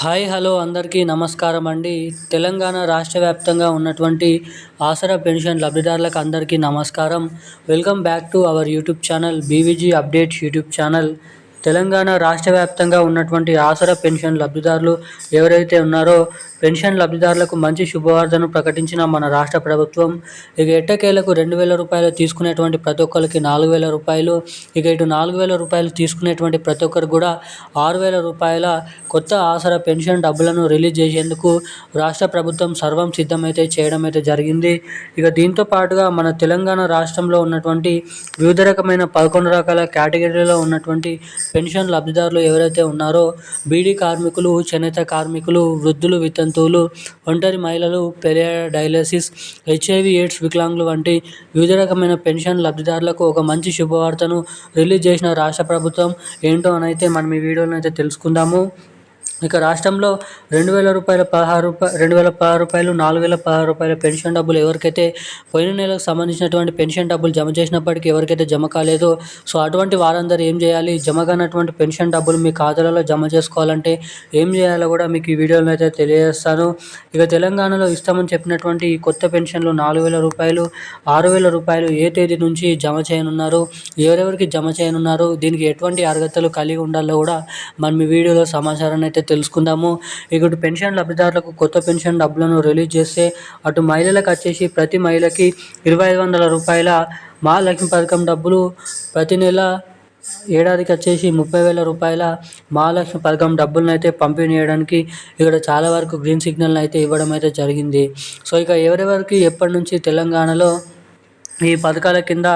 Hi hello అందరికీ నమస్కారం అండి. తెలంగాణ రాష్ట్ర వ్యాప్తంగా ఉన్నటువంటి ఆసరా పెన్షన్ లబ్ధిదారులకు అందరికీ నమస్కారం. Welcome back to our YouTube channel BVG updates YouTube channel. Telangana రాష్ట్ర వ్యాప్తంగా ఉన్నటువంటి ఆసరా పెన్షన్ లబ్ధిదారులు ఎవరైతే ఉన్నారో పెన్షన్ లబ్ధిదారులకు మంచి శుభవార్తను ప్రకటించిన మన రాష్ట్ర ప్రభుత్వం. ఇక ఎట్టకేలకు 2,000 రూపాయలు తీసుకునేటువంటి ప్రతి ఒక్కరికి 4,000 రూపాయలు, ఇక ఇటు 4,000 రూపాయలు తీసుకునేటువంటి ప్రతి ఒక్కరికి కూడా 6,000 రూపాయల కొత్త ఆసరా పెన్షన్ డబ్బులను రిలీజ్ చేసేందుకు రాష్ట్ర ప్రభుత్వం సర్వం సిద్ధమైతే చేయడం అయితే జరిగింది. ఇక దీంతో పాటుగా మన తెలంగాణ రాష్ట్రంలో ఉన్నటువంటి వివిధ రకమైన 11 రకాల కేటగిరీలో ఉన్నటువంటి పెన్షన్ లబ్ధిదారులు ఎవరైతే ఉన్నారో బీడీ కార్మికులు, చేనేత కార్మికులు, వృద్ధులు, వితంతువులు, ఒంటరి మహిళలు, డయాలసిస్, హెచ్ఐవి ఎయిడ్స్ వికలాంగులు వంటి వివిధ రకమైన పెన్షన్ లబ్ధిదారులకు ఒక మంచి శుభవార్తను రిలీజ్ చేసిన రాష్ట్ర ప్రభుత్వం ఏంటో అని అయితే మనం ఈ వీడియోలో అయితే తెలుసుకుందాము. ఇక రాష్ట్రంలో 2,000 రూపాయల 2,016 రూపాయలు, 4,016 రూపాయల పెన్షన్ డబ్బులు ఎవరికైతే పోయిన నెలకు సంబంధించినటువంటి పెన్షన్ డబ్బులు జమ చేసినప్పటికీ ఎవరికైతే జమ కాలేదో సో అటువంటి వారందరూ ఏం చేయాలి, జమ కానటువంటి పెన్షన్ డబ్బులు మీ ఖాతాలలో జమ చేసుకోవాలంటే ఏం చేయాలో కూడా మీకు ఈ వీడియోలో అయితే తెలియజేస్తాను. ఇక తెలంగాణలో ఇస్తామని చెప్పినటువంటి ఈ కొత్త పెన్షన్లు 4,000 రూపాయలు, 6,000 రూపాయలు ఏ తేదీ నుంచి జమ చేయనున్నారు, ఎవరెవరికి జమ చేయనున్నారు, దీనికి ఎటువంటి అర్హతలు కలిగి ఉండాలో కూడా మనం ఈ వీడియోలో సమాచారాన్ని అయితే తెలుసుకుందాము. ఇక పెన్షన్ లబ్ధిదారులకు కొత్త పెన్షన్ డబ్బులను రిలీజ్ చేస్తే అటు మహిళలకు వచ్చేసి ప్రతి మహిళకి 2,500 రూపాయల మహాలక్ష్మి పథకం డబ్బులు, ప్రతి నెల ఏడాదికి వచ్చేసి 30,000 రూపాయల మహాలక్ష్మి పథకం డబ్బులను అయితే పంపిణీ చేయడానికి ఇక్కడ చాలా వరకు గ్రీన్ సిగ్నల్ అయితే ఇవ్వడం అయితే జరిగింది. సో ఇక ఎవరెవరికి ఎప్పటి నుంచి తెలంగాణలో ఈ పథకాల కింద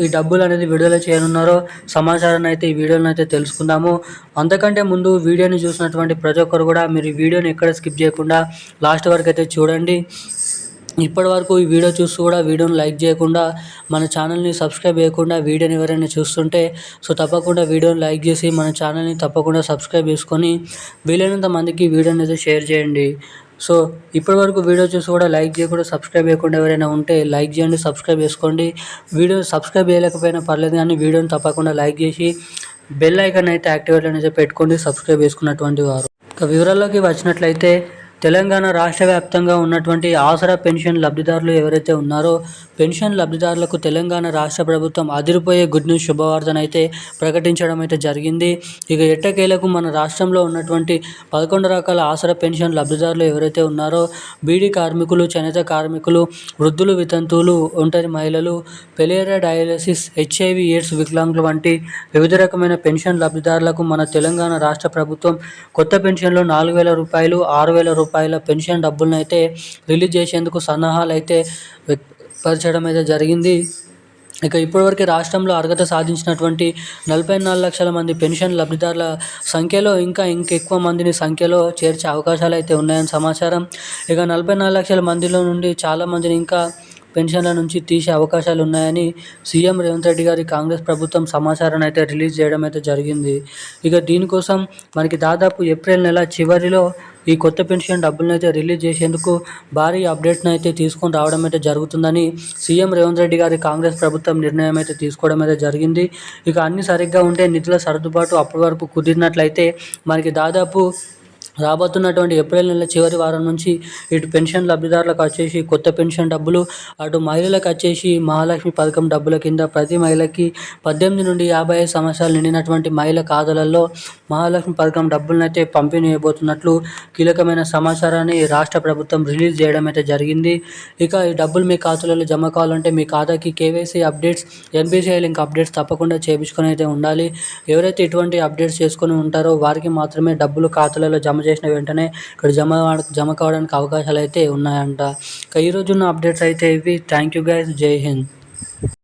ఈ డబ్బులు అనేది విడుదల చేయనున్నారో సమాచారాన్ని అయితే ఈ వీడియోని అయితే తెలుసుకుందాము. అంతకంటే ముందు వీడియోని చూసినటువంటి ప్రతి ఒక్కరు కూడా మీరు ఈ వీడియోని ఎక్కడ స్కిప్ చేయకుండా లాస్ట్ వరకు అయితే చూడండి. ఇప్పటి వరకు ఈ వీడియో చూస్తూ కూడా వీడియోని లైక్ చేయకుండా మన ఛానల్ని సబ్స్క్రైబ్ చేయకుండా వీడియోని ఎవరైనా చూస్తుంటే సో తప్పకుండా వీడియోని లైక్ చేసి మన ఛానల్ని తప్పకుండా సబ్స్క్రైబ్ చేసుకొని వీలైనంత మందికి వీడియోని అయితే షేర్ చేయండి. సో ఇప్పటివరకు వీడియో చూసి కూడా లైక్ చేయకుండా సబ్స్క్రైబ్ చేయకుండా ఎవరైనా ఉంటే లైక్ చేయండి, సబ్స్క్రైబ్ చేసుకోండి. వీడియో సబ్స్క్రైబ్ చేయలేకపోయినా పర్లేదు కానీ వీడియోని తప్పకుండా లైక్ చేసి బెల్ ఐకాన్ అయితే యాక్టివేట్ అనేది పెట్టుకోండి సబ్స్క్రైబ్ చేసుకున్నటువంటి వారు. ఇక వివరాల్లోకి వచ్చినట్లయితే తెలంగాణ రాష్ట్ర వ్యాప్తంగా ఉన్నటువంటి ఆసరా పెన్షన్ లబ్ధిదారులు ఎవరైతే ఉన్నారో పెన్షన్ లబ్ధిదారులకు తెలంగాణ రాష్ట్ర ప్రభుత్వం అదిరిపోయే గుడ్ న్యూస్ శుభవార్తను అయితే ప్రకటించడం అయితే జరిగింది. ఇక ఎట్టకేలకు మన రాష్ట్రంలో ఉన్నటువంటి 11 రకాల ఆసరా పెన్షన్ లబ్ధిదారులు ఎవరైతే ఉన్నారో బీడీ కార్మికులు, చేనేత కార్మికులు, వృద్ధులు, వితంతువులు, ఒంటరి మహిళలు, డయాలసిస్, హెచ్ఐవి ఎయిడ్స్ వికలాంగులు వంటి వివిధ రకమైన పెన్షన్ లబ్ధిదారులకు మన తెలంగాణ రాష్ట్ర ప్రభుత్వం కొత్త పెన్షన్లో 4,000 రూపాయలు, 6,000 రూపాయల పెన్షన్ డబ్బులను అయితే రిలీజ్ చేసేందుకు సన్నాహాలు అయితే పరచడం అయితే జరిగింది. ఇక ఇప్పటివరకు రాష్ట్రంలో అర్హత సాధించినటువంటి 44 లక్షల మంది పెన్షన్ లబ్ధిదారుల సంఖ్యలో ఇంకా ఎక్కువ మందిని సంఖ్యలో చేర్చే అవకాశాలు అయితే ఉన్నాయని సమాచారం. ఇక 44 లక్షల మందిలో నుండి చాలా మందిని ఇంకా పెన్షన్ల నుంచి తీసే అవకాశాలు ఉన్నాయని సీఎం రేవంత్ రెడ్డి గారి కాంగ్రెస్ ప్రభుత్వం సమాచారాన్ని అయితే రిలీజ్ చేయడం అయితే జరిగింది. ఇక దీనికోసం మనకి దాదాపు ఏప్రిల్ నెల చివరిలో ఈ కొత్త పెన్షన్ డబ్బులను అయితే రిలీజ్ చేసేందుకు భారీ అప్డేట్ను అయితే తీసుకొని రావడం అయితే జరుగుతుందని సీఎం రేవంత్ రెడ్డి గారి కాంగ్రెస్ ప్రభుత్వం నిర్ణయం అయితే తీసుకోవడం అయితే జరిగింది. ఇక అన్ని సరిగ్గా ఉంటే నిధుల సర్దుబాటు అప్పటి వరకు కుదిరినట్లయితే మనకి దాదాపు రాబోతున్నటువంటి ఏప్రిల్ నెల చివరి వారం నుంచి ఇటు పెన్షన్ లబ్ధిదారులకు వచ్చేసి కొత్త పెన్షన్ డబ్బులు, అటు మహిళలకు వచ్చేసి మహాలక్ష్మి పథకం డబ్బుల కింద ప్రతి మహిళకి 18 నుండి 55 సంవత్సరాలు నిండినటువంటి మహిళ ఖాతాలలో మహాలక్ష్మి పథకం డబ్బులను అయితే పంపిణీ చేయబోతున్నట్లు కీలకమైన సమాచారాన్ని రాష్ట్ర ప్రభుత్వం రిలీజ్ చేయడం అయితే జరిగింది. ఇక ఈ డబ్బులు మీ ఖాతాలలో జమ కావాలంటే మీ ఖాతాకి KYC updates, NPCI link updates తప్పకుండా చేయించుకొని అయితే ఉండాలి. ఎవరైతే ఇటువంటి అప్డేట్స్ చేసుకొని ఉంటారో వారికి మాత్రమే డబ్బులు ఖాతాలలో జమ చేసిన వెంటనే ఇక్కడ జమ కావడానికి అవకాశాలు అయితే ఉన్నాయంట. ఈరోజు ఉన్న అప్డేట్స్ అయితే ఇవి. థ్యాంక్ యూ గైస్, జై హింద్.